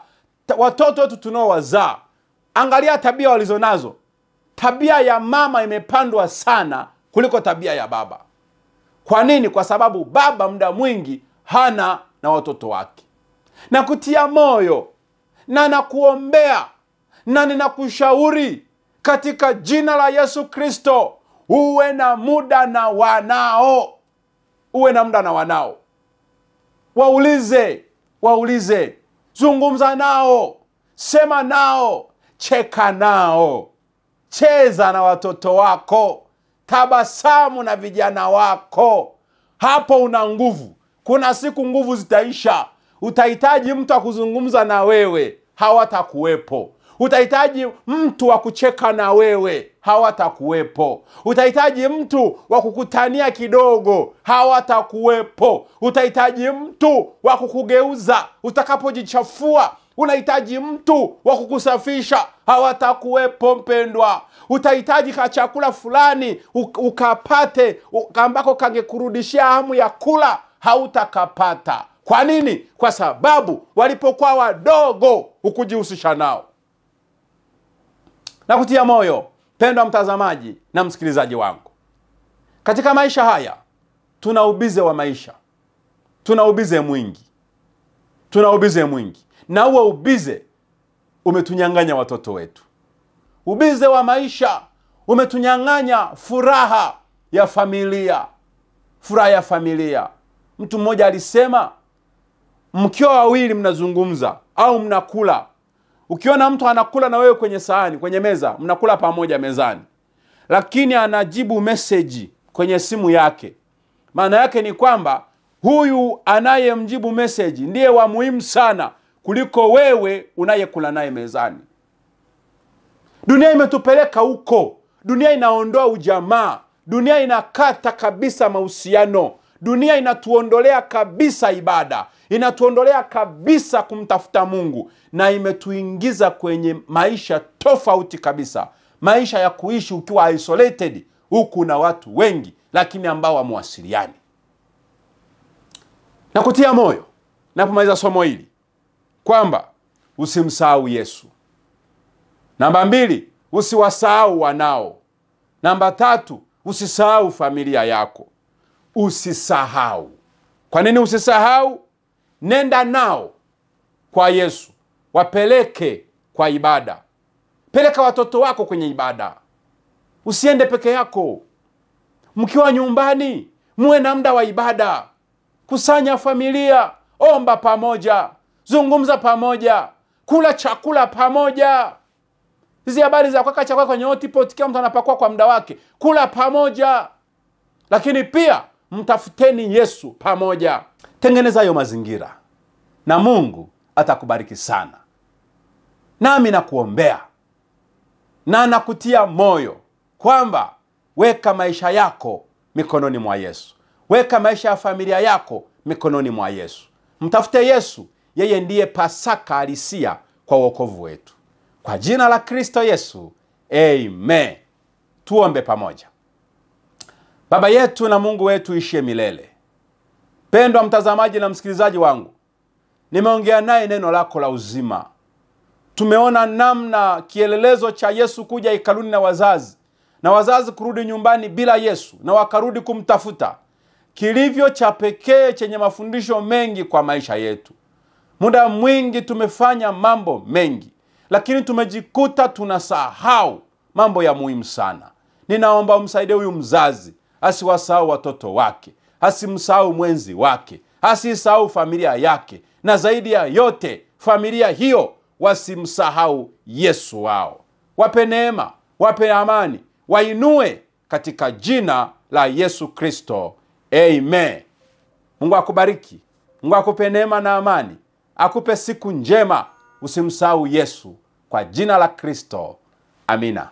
watoto wetu tunaowazaa, angalia tabia walizonazo. Tabia ya mama imepandwa sana kuliko tabia ya baba. Kwa nini? Kwa sababu baba muda mwingi hana na watoto wake. Na kutia moyo na nakuombea na ninakushauri katika jina la Yesu Kristo, uwe na muda na wanao. Uwe na muda na wanao. Waulize, zungumza nao, sema nao, cheka nao, cheza na watoto wako, tabasamu na vijana wako. Hapo una nguvu. Kuna siku nguvu zitaisha. Utahitaji mtu wa kuzungumza na wewe, hawatakuwepo. Utahitaji mtu wa kucheka na wewe, hawatakuwepo. Utahitaji mtu wa kukutania kidogo, hawatakuwepo. Utahitaji mtu wa kukugeuza utakapojichafua. Unahitaji mtu wa kukusafisha, hawatakuwepo mpendwa. Utahitaji chakula fulani ukapate ambako kangekurudishia hamu ya kula, hautakapata. Kwa nini? Kwa sababu walipokuwa wadogo ukujihusisha nao. Na kutia moyo pendwa mtazamaji na msikilizaji wangu, katika maisha haya tuna ubize wa maisha, tuna ubize mwingi, na huo ubize umetunyang'anya watoto wetu. Ubize wa maisha umetunyang'anya furaha ya familia. Mtu mmoja alisema, mkiwa wawili mnazungumza au mnakula, ukiona mtu anakula na wewe kwenye sahani, kwenye meza, mnakula pamoja mezani, lakini anajibu message kwenye simu yake, maana yake ni kwamba huyu anayemjibu message ndiye wa muhimu sana kuliko wewe unayekula naye mezani. Dunia imetupeleka huko. Dunia inaondoa ujamaa. Dunia inakata kabisa mahusiano. Dunia inatuondolea kabisa ibada. Inatuondolea kabisa kumtafuta Mungu. Na imetuingiza kwenye maisha tofauti kabisa. Maisha ya kuishi ukiwa isolated, huku na watu wengi lakini ambao hamuwasiliani. Na kutia moyo napomaliza somo hili kwamba usimsahau Yesu. Namba 2, usiwasahau wanao. Namba 3, usisahau familia yako. Usisahau. Kwa nini usisahau? Nenda nao kwa Yesu. Wapeleke kwa ibada. Peleka watoto wako kwenye ibada. Usiende peke yako. Mkiwa nyumbani, muwe na muda wa ibada. Kusanya familia, omba pamoja, zungumza pamoja, kula chakula pamoja. Hizi habari za kuweka chakula kwenye hotpot, kila mtu anapakua kwa muda wake, kula pamoja. Lakini pia mtafuteni Yesu pamoja. Tengeneza hayo mazingira na Mungu atakubariki sana. Nami nakuombea na nakutia moyo kwamba weka maisha yako mikononi mwa Yesu. Weka maisha ya familia yako mikononi mwa Yesu. Mtafute Yesu, yeye ndiye Pasaka halisia kwa wokovu wetu. Kwa jina la Kristo Yesu, amen. Tuombe pamoja. Baba yetu na Mungu wetu ishie milele, pendwa mtazamaji na msikilizaji wangu, nimeongea naye neno lako la uzima. Tumeona namna kielelezo cha Yesu kuja hekaluni na wazazi kurudi nyumbani bila Yesu na wakarudi kumtafuta, kilivyo cha pekee chenye mafundisho mengi kwa maisha yetu. Muda mwingi tumefanya mambo mengi, lakini tumejikuta tunasahau mambo ya muhimu sana. Ninaomba umsaidie huyu mzazi asiwasahau watoto wake, asimsahau mwenzi wake, asisahau familia yake, na zaidi ya yote familia hiyo wasimsahau Yesu wao. Wape neema, wape amani, wainue katika jina la Yesu Kristo. Amen. Mungu akubariki. Mungu akupe neema na amani. Akupe siku njema. Usimsahau Yesu kwa jina la Kristo. Amina.